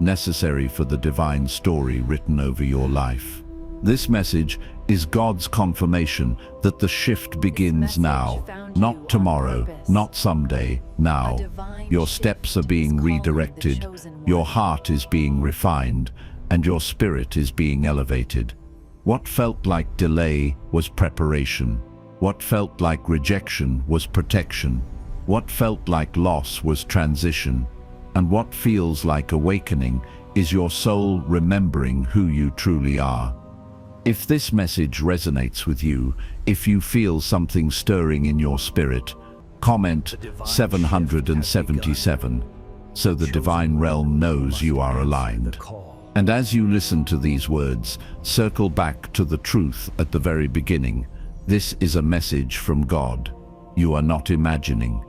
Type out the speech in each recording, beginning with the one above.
necessary for the divine story written over your life. This message is God's confirmation that the shift begins now, not tomorrow, not someday, now. Your steps are being redirected, your heart is being refined, and your spirit is being elevated. What felt like delay was preparation. What felt like rejection was protection. What felt like loss was transition. And what feels like awakening is your soul remembering who you truly are. If this message resonates with you, if you feel something stirring in your spirit, comment 777 so the divine realm knows you are aligned. And as you listen to these words, circle back to the truth at the very beginning. This is a message from God. You are not imagining.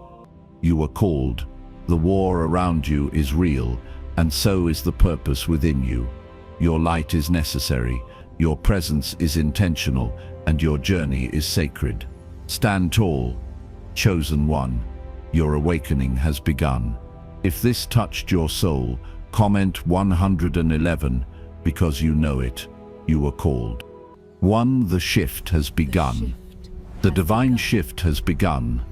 You are called. The war around you is real, and so is the purpose within you. Your light is necessary. Your presence is intentional, and your journey is sacred. Stand tall, chosen one. Your awakening has begun. If this touched your soul, comment 111 because you know it. You are called. 1. The shift has begun. The divine shift has begun.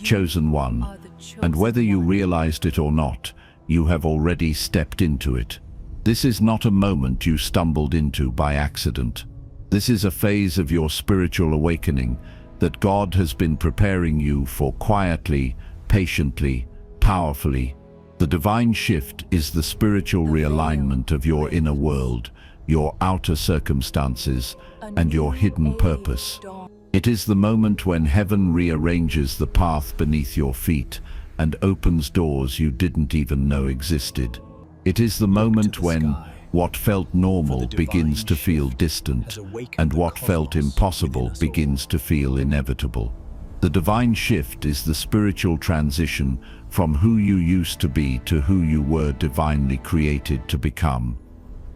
Chosen one. And whether you realized it or not, you have already stepped into it. This is not a moment you stumbled into by accident. This is a phase of your spiritual awakening that God has been preparing you for quietly, patiently, powerfully. The divine shift is the spiritual realignment of your inner world, your outer circumstances, and your hidden purpose. It is the moment when heaven rearranges the path beneath your feet and opens doors you didn't even know existed. It is the moment when what felt normal begins to feel distant, and what felt impossible begins to feel inevitable. The divine shift is the spiritual transition from who you used to be to who you were divinely created to become.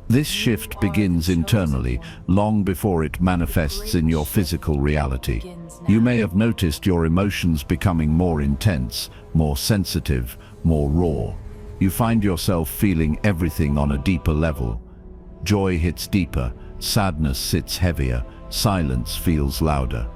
This shift begins internally, long before it manifests in your physical reality. You may have noticed your emotions becoming more intense, more sensitive, more raw. You find yourself feeling everything on a deeper level. Joy hits deeper, sadness sits heavier, silence feels louder.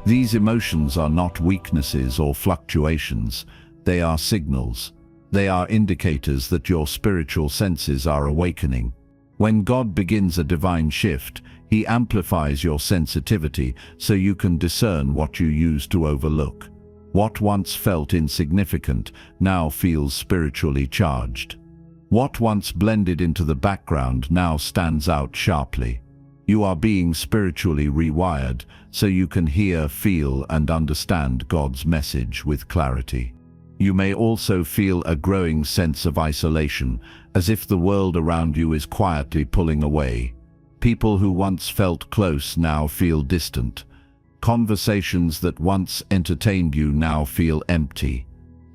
These emotions are not weaknesses or fluctuations. They are signals. They are indicators that your spiritual senses are awakening. When God begins a divine shift, He amplifies your sensitivity so you can discern what you used to overlook. What once felt insignificant now feels spiritually charged. What once blended into the background now stands out sharply. You are being spiritually rewired so you can hear, feel, and understand God's message with clarity. You may also feel a growing sense of isolation, as if the world around you is quietly pulling away. People who once felt close now feel distant. Conversations that once entertained you now feel empty.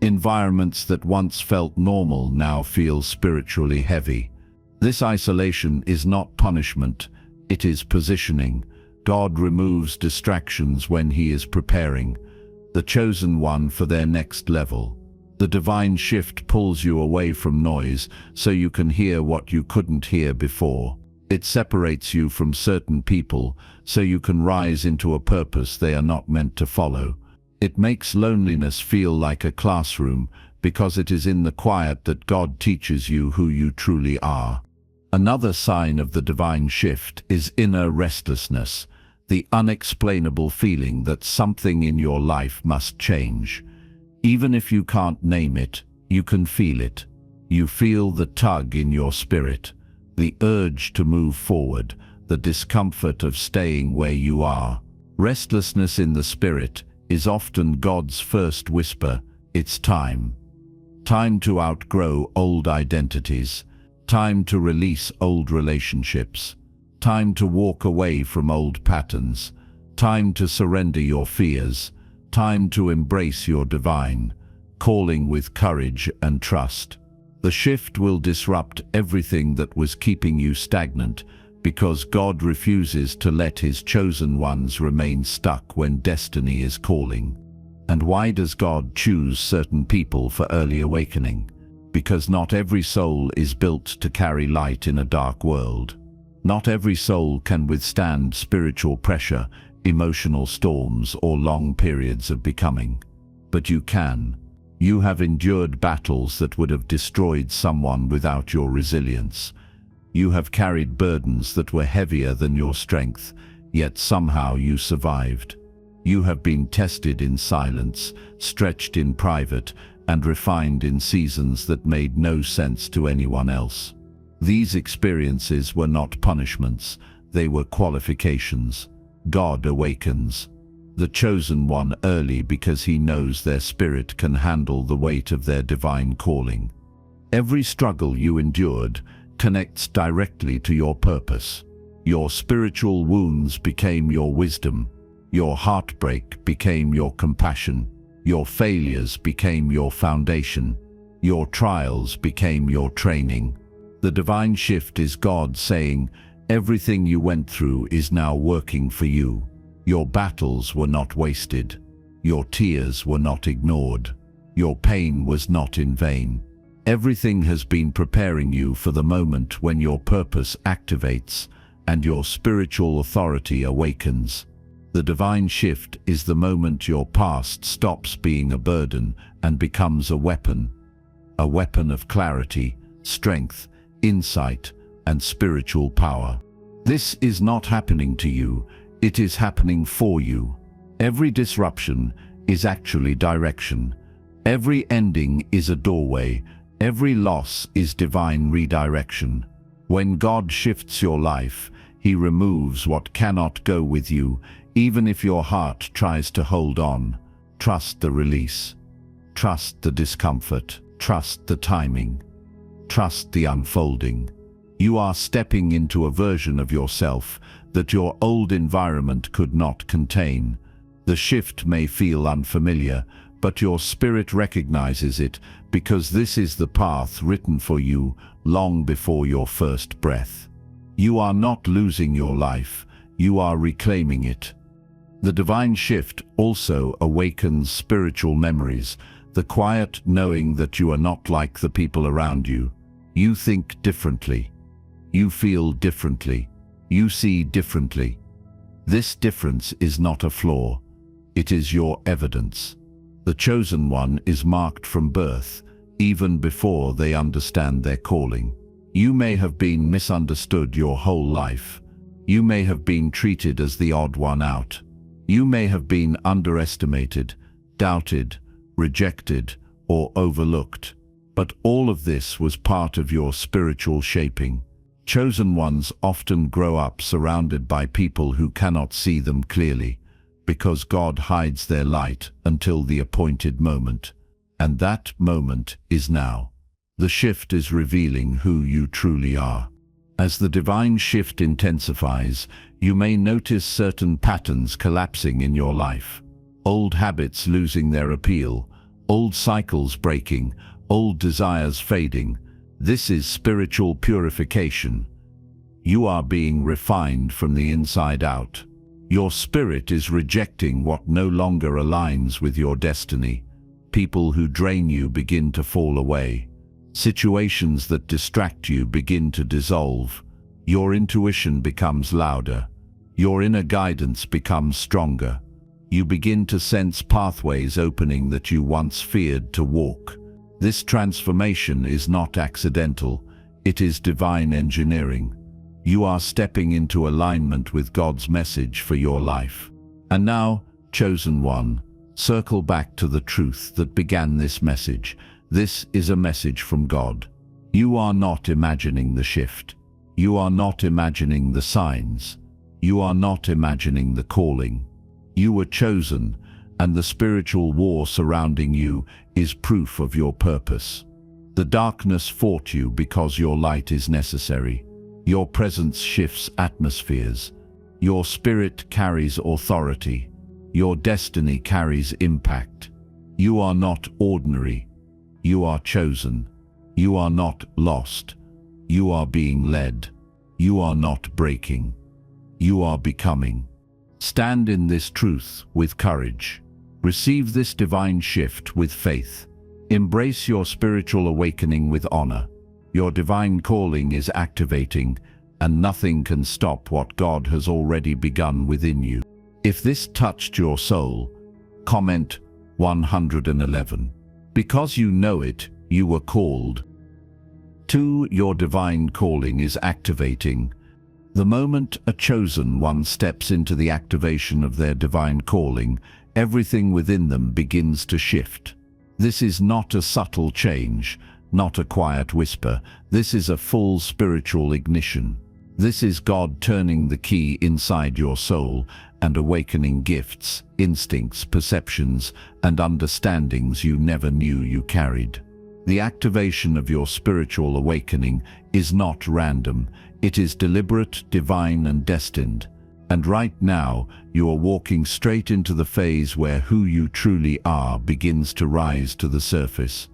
Environments that once felt normal now feel spiritually heavy. This isolation is not punishment, it is positioning. God removes distractions when He is preparing the chosen one for their next level. The divine shift pulls you away from noise so you can hear what you couldn't hear before. It separates you from certain people so you can rise into a purpose they are not meant to follow. It makes loneliness feel like a classroom because it is in the quiet that God teaches you who you truly are. Another sign of the divine shift is inner restlessness, the unexplainable feeling that something in your life must change. Even if you can't name it, you can feel it. You feel the tug in your spirit, the urge to move forward, the discomfort of staying where you are. Restlessness in the spirit is often God's first whisper, it's time. Time to outgrow old identities. Time to release old relationships. Time to walk away from old patterns. Time to surrender your fears. Time to embrace your divine calling with courage and trust. The shift will disrupt everything that was keeping you stagnant because God refuses to let His chosen ones remain stuck when destiny is calling. And why does God choose certain people for early awakening? because not every soul is built to carry light in a dark world. Not every soul can withstand spiritual pressure, emotional storms, or long periods of becoming. But you can. You have endured battles that would have destroyed someone without your resilience. You have carried burdens that were heavier than your strength, yet somehow you survived. You have been tested in silence, stretched in private, and refined in seasons that made no sense to anyone else. These experiences were not punishments, they were qualifications. God awakens the chosen one early because he knows their spirit can handle the weight of their divine calling. Every struggle you endured connects directly to your purpose. Your spiritual wounds became your wisdom. Your heartbreak became your compassion. Your failures became your foundation. Your trials became your training. The divine shift is God saying, everything you went through is now working for you. Your battles were not wasted. Your tears were not ignored. Your pain was not in vain. Everything has been preparing you for the moment when your purpose activates and your spiritual authority awakens. The divine shift is the moment your past stops being a burden and becomes a weapon of clarity, strength, insight, and spiritual power. This is not happening to you, it is happening for you. Every disruption is actually direction. Every ending is a doorway. Every loss is divine redirection. When God shifts your life, He removes what cannot go with you, even if your heart tries to hold on. Trust the release. Trust the discomfort. Trust the timing. Trust the unfolding. You are stepping into a version of yourself that your old environment could not contain. The shift may feel unfamiliar, but your spirit recognizes it because this is the path written for you long before your first breath. You are not losing your life, you are reclaiming it. The divine shift also awakens spiritual memories, the quiet knowing that you are not like the people around you. You think differently. You feel differently. You see differently. This difference is not a flaw. It is your evidence. The chosen one is marked from birth, even before they understand their calling. You may have been misunderstood your whole life. You may have been treated as the odd one out. You may have been underestimated, doubted, rejected, or overlooked. But all of this was part of your spiritual shaping. Chosen ones often grow up surrounded by people who cannot see them clearly, because God hides their light until the appointed moment. And that moment is now. The shift is revealing who you truly are. As the divine shift intensifies, you may notice certain patterns collapsing in your life. Old habits losing their appeal, old cycles breaking, old desires fading. This is spiritual purification. You are being refined from the inside out. Your spirit is rejecting what no longer aligns with your destiny. People who drain you begin to fall away. Situations that distract you begin to dissolve. Your intuition becomes louder. Your inner guidance becomes stronger. You begin to sense pathways opening that you once feared to walk. This transformation is not accidental, it is divine engineering. You are stepping into alignment with God's message for your life. And now, chosen one, circle back to the truth that began this message. This is a message from God. You are not imagining the shift. You are not imagining the signs. You are not imagining the calling. You were chosen, and the spiritual war surrounding you is proof of your purpose. The darkness fought you because your light is necessary. Your presence shifts atmospheres. Your spirit carries authority. Your destiny carries impact. You are not ordinary. You are chosen. You are not lost. You are being led. You are not breaking. You are becoming. Stand in this truth with courage. Receive this divine shift with faith. Embrace your spiritual awakening with honor. Your divine calling is activating, and nothing can stop what God has already begun within you. If this touched your soul, comment 111. Because you know it, you were called. 2. Your divine calling is activating. The moment a chosen one steps into the activation of their divine calling, everything within them begins to shift. This is not a subtle change, not a quiet whisper. This is a full spiritual ignition. This is God turning the key inside your soul and awakening gifts, instincts, perceptions, and understandings you never knew you carried. The activation of your spiritual awakening is not random. It is deliberate, divine, and destined. And right now, you are walking straight into the phase where who you truly are begins to rise to the surface.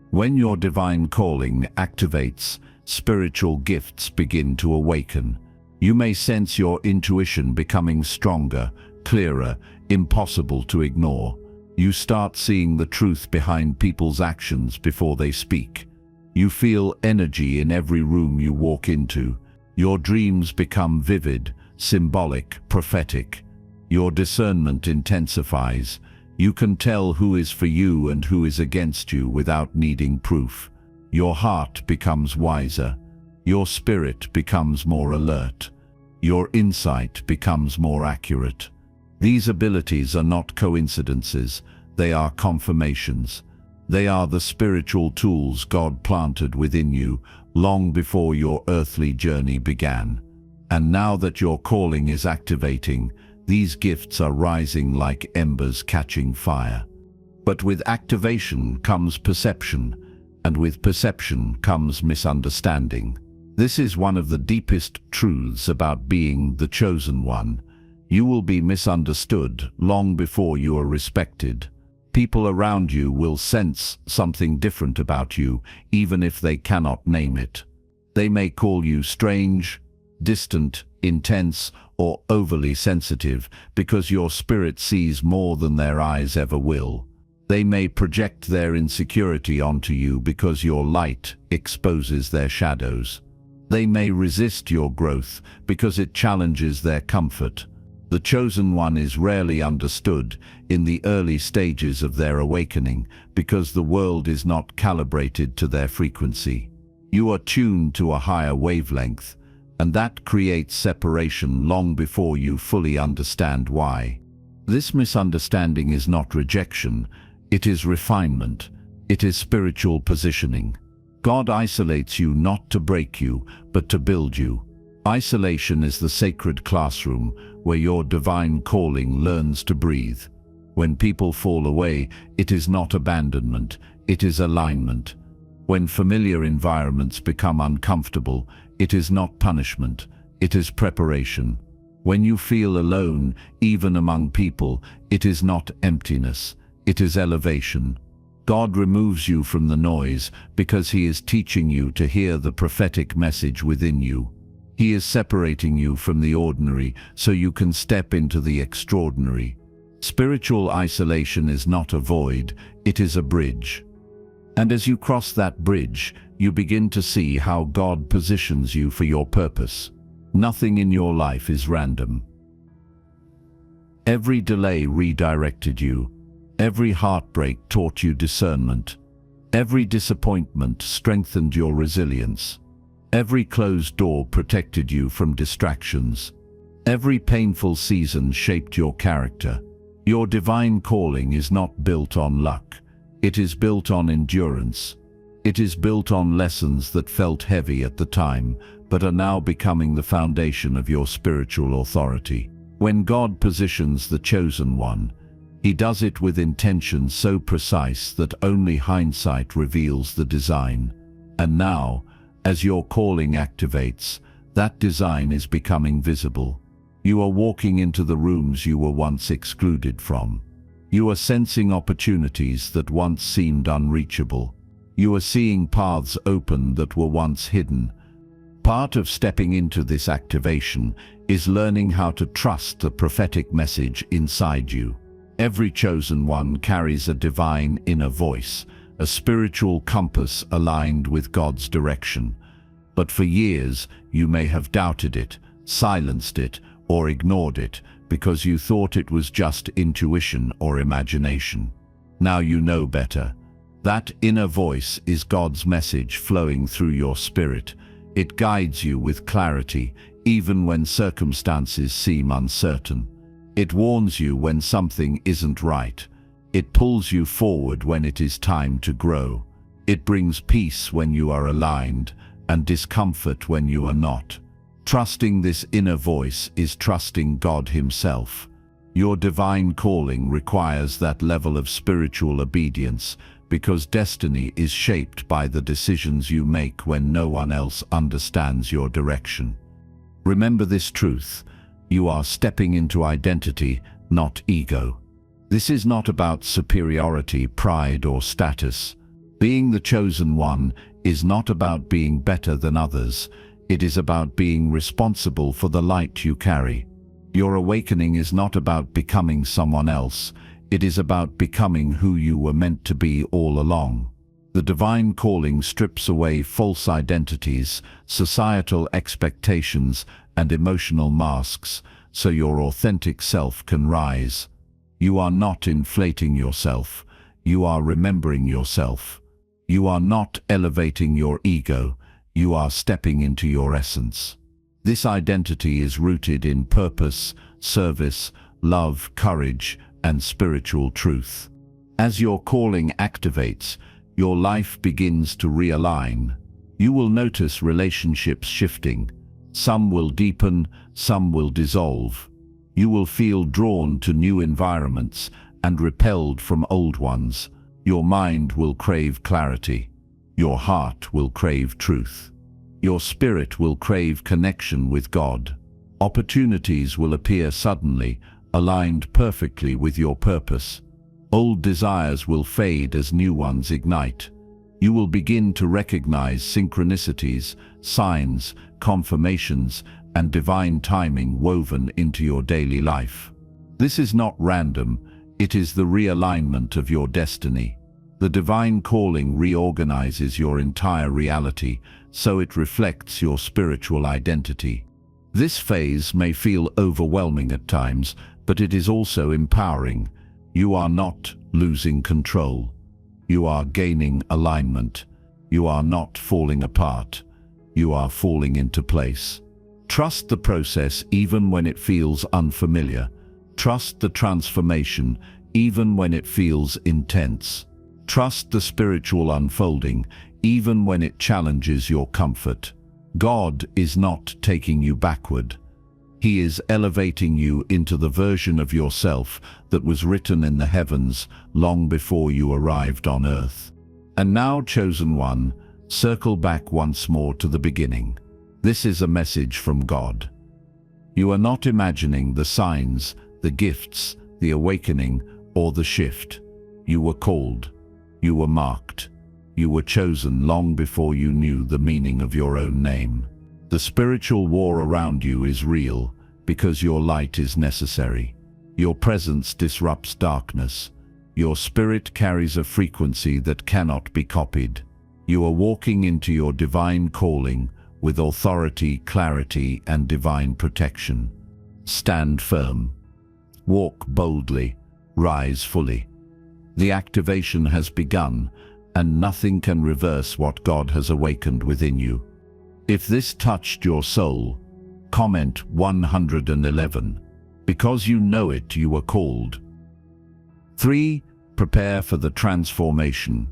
When your divine calling activates, spiritual gifts begin to awaken. You may sense your intuition becoming stronger, clearer, impossible to ignore. You start seeing the truth behind people's actions before they speak. You feel energy in every room you walk into. Your dreams become vivid, symbolic, prophetic. Your discernment intensifies. You can tell who is for you and who is against you without needing proof. Your heart becomes wiser. Your spirit becomes more alert. Your insight becomes more accurate. These abilities are not coincidences, they are confirmations. They are the spiritual tools God planted within you long before your earthly journey began. And now that your calling is activating, these gifts are rising like embers catching fire. But with activation comes perception, and with perception comes misunderstanding. This is one of the deepest truths about being the chosen one. You will be misunderstood long before you are respected. People around you will sense something different about you, even if they cannot name it. They may call you strange, distant, intense, or overly sensitive because your spirit sees more than their eyes ever will. They may project their insecurity onto you because your light exposes their shadows. They may resist your growth because it challenges their comfort. The chosen one is rarely understood in the early stages of their awakening because the world is not calibrated to their frequency. You are tuned to a higher wavelength, and that creates separation long before you fully understand why. This misunderstanding is not rejection, it is refinement, it is spiritual positioning. God isolates you not to break you, but to build you. Isolation is the sacred classroom where your divine calling learns to breathe. When people fall away, it is not abandonment, it is alignment. When familiar environments become uncomfortable, it is not punishment, it is preparation. When you feel alone, even among people, it is not emptiness, it is elevation. God removes you from the noise because He is teaching you to hear the prophetic message within you. He is separating you from the ordinary so you can step into the extraordinary. Spiritual isolation is not a void, it is a bridge. And as you cross that bridge, you begin to see how God positions you for your purpose. Nothing in your life is random. Every delay redirected you. Every heartbreak taught you discernment. Every disappointment strengthened your resilience. Every closed door protected you from distractions. Every painful season shaped your character. Your divine calling is not built on luck. It is built on endurance. It is built on lessons that felt heavy at the time, but are now becoming the foundation of your spiritual authority. When God positions the chosen one, He does it with intention so precise that only hindsight reveals the design. And now, as your calling activates, that design is becoming visible. You are walking into the rooms you were once excluded from. You are sensing opportunities that once seemed unreachable. You are seeing paths open that were once hidden. Part of stepping into this activation is learning how to trust the prophetic message inside you. Every chosen one carries a divine inner voice, a spiritual compass aligned with God's direction. But for years, you may have doubted it, silenced it, or ignored it because you thought it was just intuition or imagination. Now you know better. That inner voice is God's message flowing through your spirit. It guides you with clarity, even when circumstances seem uncertain. It warns you when something isn't right. It pulls you forward when it is time to grow. It brings peace when you are aligned, and discomfort when you are not. Trusting this inner voice is trusting God Himself. Your divine calling requires that level of spiritual obedience, because destiny is shaped by the decisions you make when no one else understands your direction. Remember this truth: you are stepping into identity, not ego. This is not about superiority, pride, or status. Being the chosen one is not about being better than others. It is about being responsible for the light you carry. Your awakening is not about becoming someone else. It is about becoming who you were meant to be all along. The divine calling strips away false identities, societal expectations, and emotional masks, so your authentic self can rise. You are not inflating yourself. You are remembering yourself. You are not elevating your ego. You are stepping into your essence. This identity is rooted in purpose, service, love, courage, and spiritual truth. As your calling activates, your life begins to realign. You will notice relationships shifting. Some will deepen, some will dissolve. You will feel drawn to new environments and repelled from old ones. Your mind will crave clarity. Your heart will crave truth. Your spirit will crave connection with God. Opportunities will appear suddenly, aligned perfectly with your purpose. Old desires will fade as new ones ignite. You will begin to recognize synchronicities, signs, confirmations, and divine timing woven into your daily life. This is not random, it is the realignment of your destiny. The divine calling reorganizes your entire reality, so it reflects your spiritual identity. This phase may feel overwhelming at times, but it is also empowering. You are not losing control. You are gaining alignment. You are not falling apart. You are falling into place. Trust the process even when it feels unfamiliar. Trust the transformation even when it feels intense. Trust the spiritual unfolding, even when it challenges your comfort. God is not taking you backward. He is elevating you into the version of yourself that was written in the heavens long before you arrived on earth. And now, chosen one, circle back once more to the beginning. This is a message from God. You are not imagining the signs, the gifts, the awakening, or the shift. You were called. You were marked. You were chosen long before you knew the meaning of your own name. The spiritual war around you is real because your light is necessary. Your presence disrupts darkness. Your spirit carries a frequency that cannot be copied. You are walking into your divine calling with authority, clarity, and divine protection. Stand firm. Walk boldly. Rise fully. The activation has begun, and nothing can reverse what God has awakened within you. If this touched your soul, comment 111. Because you know it, you were called. 3. Prepare for the transformation.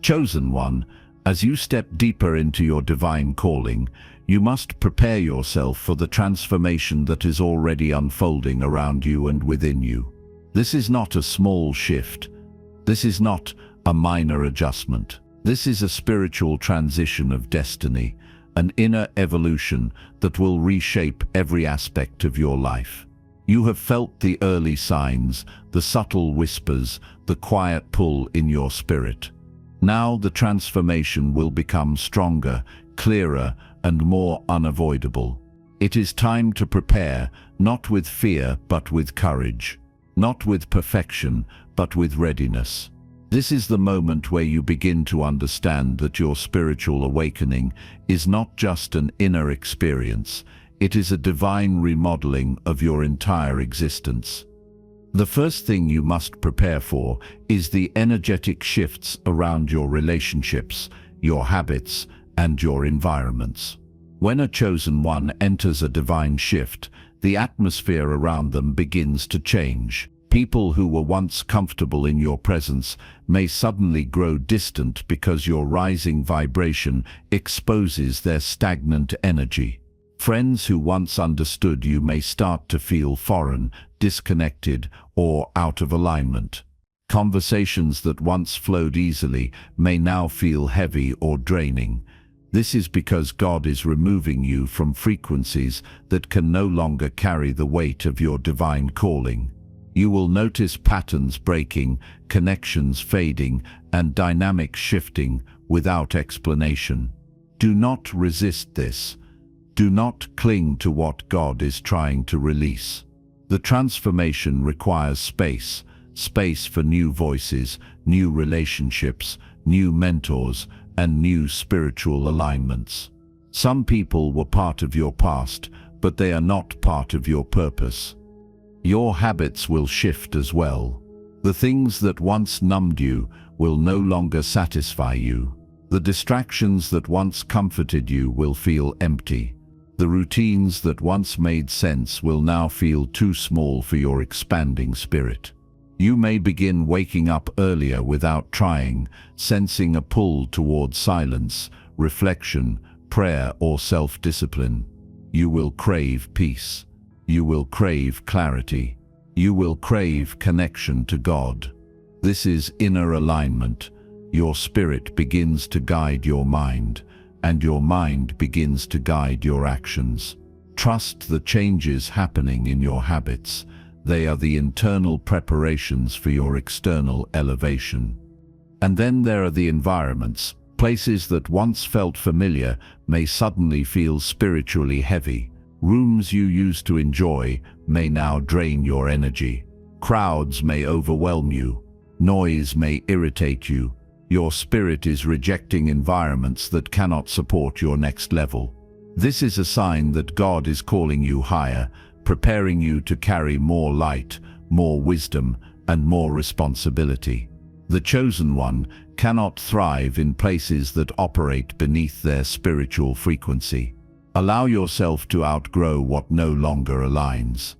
Chosen one, as you step deeper into your divine calling, you must prepare yourself for the transformation that is already unfolding around you and within you. This is not a small shift. This is not a minor adjustment. This is a spiritual transition of destiny, an inner evolution that will reshape every aspect of your life. You have felt the early signs, the subtle whispers, the quiet pull in your spirit. Now the transformation will become stronger, clearer, and more unavoidable. It is time to prepare, not with fear, but with courage. Not with perfection, but with readiness. This is the moment where you begin to understand that your spiritual awakening is not just an inner experience, it is a divine remodeling of your entire existence. The first thing you must prepare for is the energetic shifts around your relationships, your habits, and your environments. When a chosen one enters a divine shift, the atmosphere around them begins to change. People who were once comfortable in your presence may suddenly grow distant because your rising vibration exposes their stagnant energy. Friends who once understood you may start to feel foreign, disconnected, or out of alignment. Conversations that once flowed easily may now feel heavy or draining. This is because God is removing you from frequencies that can no longer carry the weight of your divine calling. You will notice patterns breaking, connections fading, and dynamics shifting without explanation. Do not resist this. Do not cling to what God is trying to release. The transformation requires space for new voices, new relationships, new mentors, and new spiritual alignments. Some people were part of your past, but they are not part of your purpose. Your habits will shift as well. The things that once numbed you will no longer satisfy you. The distractions that once comforted you will feel empty. The routines that once made sense will now feel too small for your expanding spirit. You may begin waking up earlier without trying, sensing a pull toward silence, reflection, prayer, or self-discipline. You will crave peace. You will crave clarity. You will crave connection to God. This is inner alignment. Your spirit begins to guide your mind, and your mind begins to guide your actions. Trust the changes happening in your habits. They are the internal preparations for your external elevation. And then there are the environments. Places that once felt familiar may suddenly feel spiritually heavy. Rooms you used to enjoy may now drain your energy. Crowds may overwhelm you. Noise may irritate you. Your spirit is rejecting environments that cannot support your next level. This is a sign that God is calling you higher, preparing you to carry more light, more wisdom, and more responsibility. The chosen one cannot thrive in places that operate beneath their spiritual frequency. Allow yourself to outgrow what no longer aligns.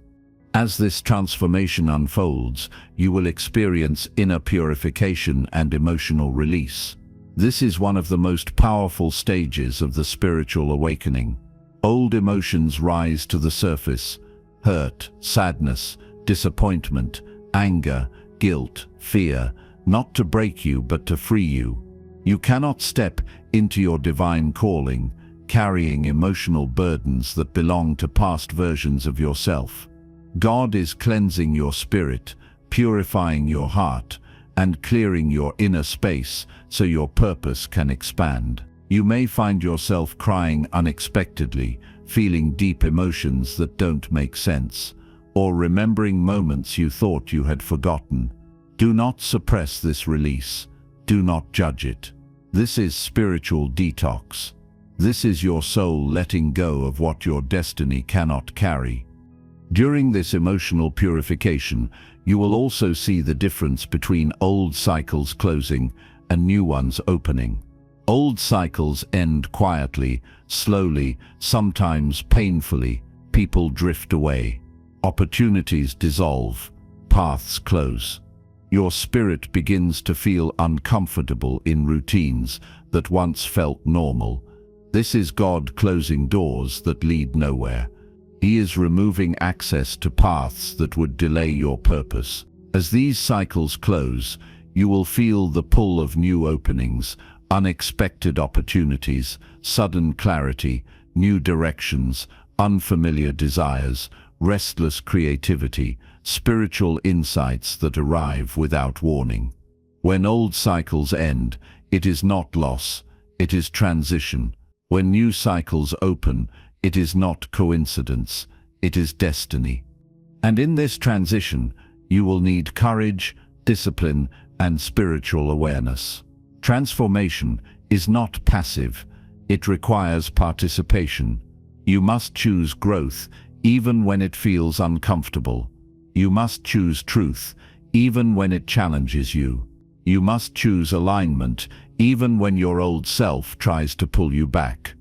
As this transformation unfolds, you will experience inner purification and emotional release. This is one of the most powerful stages of the spiritual awakening. Old emotions rise to the surface: hurt, sadness, disappointment, anger, guilt, fear, not to break you but to free you. You cannot step into your divine calling carrying emotional burdens that belong to past versions of yourself. God is cleansing your spirit, purifying your heart, and clearing your inner space so your purpose can expand. You may find yourself crying unexpectedly, feeling deep emotions that don't make sense, or remembering moments you thought you had forgotten. Do not suppress this release. Do not judge it. This is spiritual detox. This is your soul letting go of what your destiny cannot carry. During this emotional purification, you will also see the difference between old cycles closing and new ones opening. Old cycles end quietly, slowly, sometimes painfully. People drift away. Opportunities dissolve. Paths close. Your spirit begins to feel uncomfortable in routines that once felt normal. This is God closing doors that lead nowhere. He is removing access to paths that would delay your purpose. As these cycles close, you will feel the pull of new openings, unexpected opportunities, sudden clarity, new directions, unfamiliar desires, restless creativity, spiritual insights that arrive without warning. When old cycles end, it is not loss, it is transition. When new cycles open, it is not coincidence, it is destiny. And in this transition, you will need courage, discipline, and spiritual awareness. Transformation is not passive. It requires participation. You must choose growth, even when it feels uncomfortable. You must choose truth, even when it challenges you. You must choose alignment, even when your old self tries to pull you back.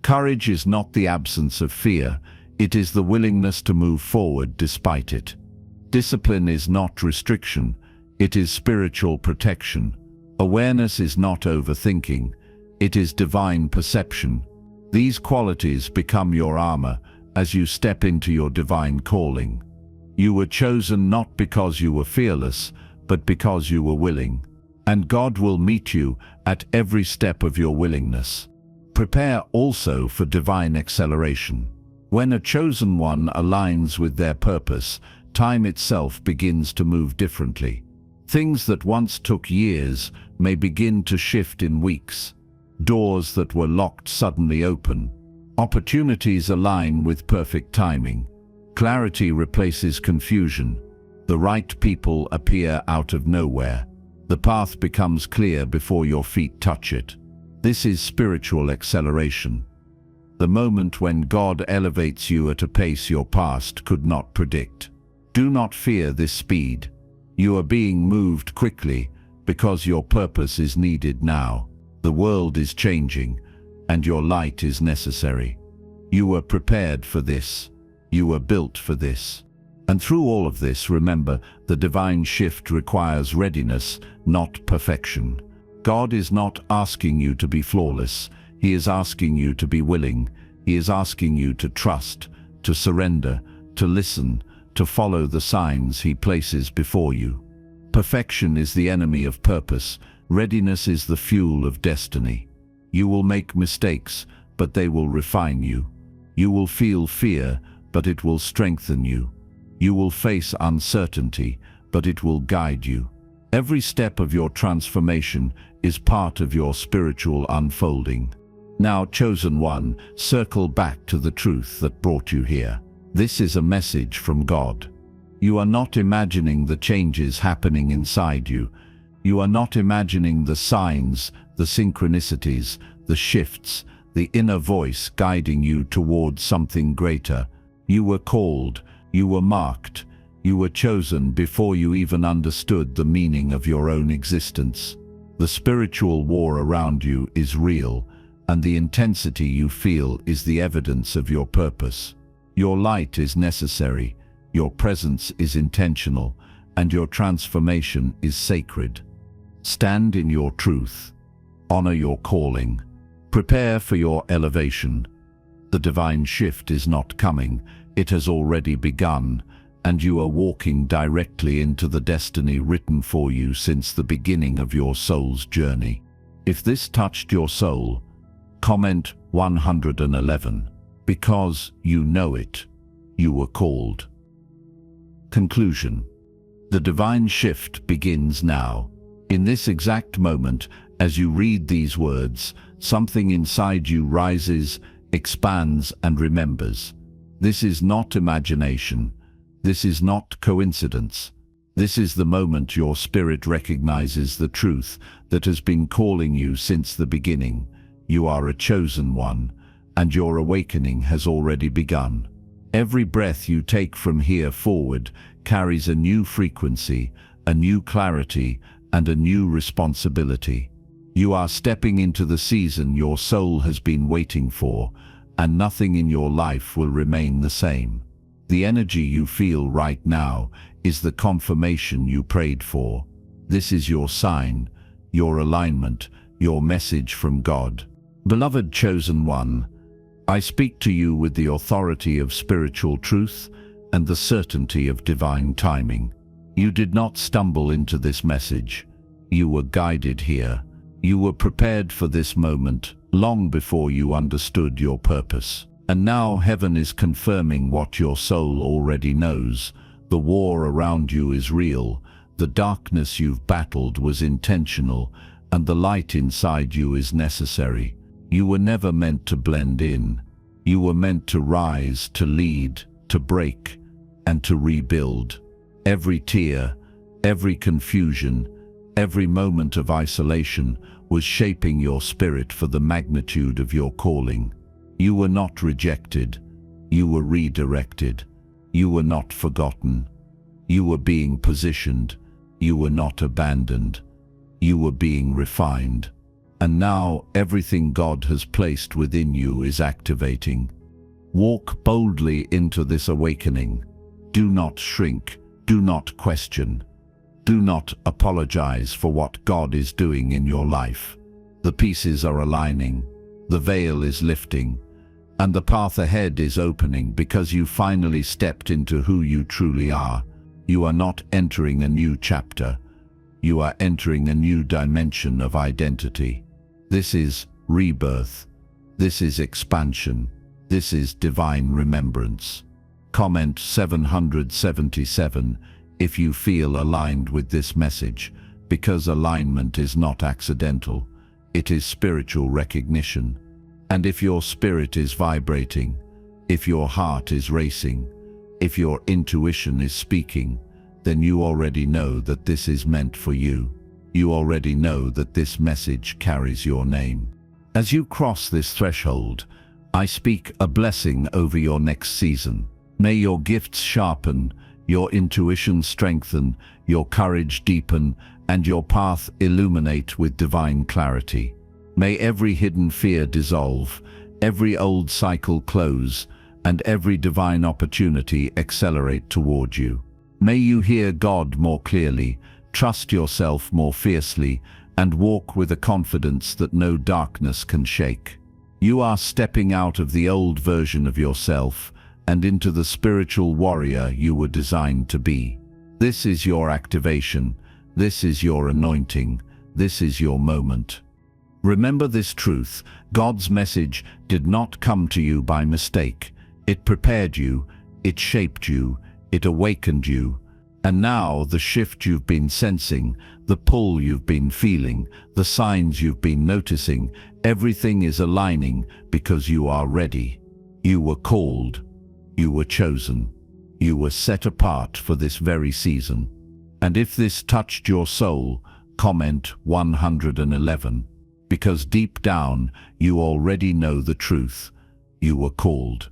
Courage is not the absence of fear. It is the willingness to move forward despite it. Discipline is not restriction. It is spiritual protection. Awareness is not overthinking. It is divine perception. These qualities become your armor as you step into your divine calling. You were chosen not because you were fearless, but because you were willing. And God will meet you at every step of your willingness. Prepare also for divine acceleration. When a chosen one aligns with their purpose, time itself begins to move differently. Things that once took years may begin to shift in weeks. Doors that were locked suddenly open. Opportunities align with perfect timing. Clarity replaces confusion. The right people appear out of nowhere. The path becomes clear before your feet touch it. This is spiritual acceleration. The moment when God elevates you at a pace your past could not predict. Do not fear this speed. You are being moved quickly because your purpose is needed now. The world is changing, and your light is necessary. You were prepared for this. You were built for this. And through all of this, remember, the divine shift requires readiness, not perfection. God is not asking you to be flawless. He is asking you to be willing. He is asking you to trust, to surrender, to listen, to follow the signs He places before you. Perfection is the enemy of purpose. Readiness is the fuel of destiny. You will make mistakes, but they will refine you. You will feel fear, but it will strengthen you. You will face uncertainty, but it will guide you. Every step of your transformation is part of your spiritual unfolding. Now, chosen one, circle back to the truth that brought you here. This is a message from God. You are not imagining the changes happening inside you. You are not imagining the signs, the synchronicities, the shifts, the inner voice guiding you towards something greater. You were called, you were marked, you were chosen before you even understood the meaning of your own existence. The spiritual war around you is real, and the intensity you feel is the evidence of your purpose. Your light is necessary, your presence is intentional, and your transformation is sacred. Stand in your truth. Honor your calling. Prepare for your elevation. The divine shift is not coming, it has already begun, and you are walking directly into the destiny written for you since the beginning of your soul's journey. If this touched your soul, comment 111. Because you know it, you were called. Conclusion. The divine shift begins now. In this exact moment, as you read these words, something inside you rises, expands, and remembers. This is not imagination. This is not coincidence. This is the moment your spirit recognizes the truth that has been calling you since the beginning. You are a chosen one, and your awakening has already begun. Every breath you take from here forward carries a new frequency, a new clarity, and a new responsibility. You are stepping into the season your soul has been waiting for, and nothing in your life will remain the same. The energy you feel right now is the confirmation you prayed for. This is your sign, your alignment, your message from God. Beloved chosen one, I speak to you with the authority of spiritual truth and the certainty of divine timing. You did not stumble into this message. You were guided here. You were prepared for this moment long before you understood your purpose. And now heaven is confirming what your soul already knows. The war around you is real. The darkness you've battled was intentional, and the light inside you is necessary. You were never meant to blend in. You were meant to rise, to lead, to break, and to rebuild. Every tear, Every confusion, every moment of isolation was shaping your spirit for the magnitude of your calling. You were not rejected. You were redirected. You were not forgotten. You were being positioned. You were not abandoned. You were being refined. And now everything God has placed within you is activating. Walk boldly into this awakening. Do not shrink. Do not question. Do not apologize for what God is doing in your life. The pieces are aligning. The veil is lifting. And the path ahead is opening because you finally stepped into who you truly are. You are not entering a new chapter. You are entering a new dimension of identity. This is rebirth. This is expansion. This is divine remembrance. Comment 777 if you feel aligned with this message, because alignment is not accidental. It is spiritual recognition. And if your spirit is vibrating, if your heart is racing, if your intuition is speaking, then you already know that this is meant for you. You already know that this message carries your name. As you cross this threshold, I speak a blessing over your next season. May your gifts sharpen, your intuition strengthen, your courage deepen, and your path illuminate with divine clarity. May every hidden fear dissolve, every old cycle close, and every divine opportunity accelerate toward you. May you hear God more clearly, trust yourself more fiercely, and walk with a confidence that no darkness can shake. You are stepping out of the old version of yourself and into the spiritual warrior you were designed to be. This is your activation. This is your anointing. This is your moment. Remember this truth: God's message did not come to you by mistake. It prepared you, it shaped you, it awakened you. And now the shift you've been sensing, the pull you've been feeling, the signs you've been noticing, everything is aligning because you are ready. You were called. You were chosen. You were set apart for this very season. And if this touched your soul, comment 111. Because deep down, you already know the truth. You were called.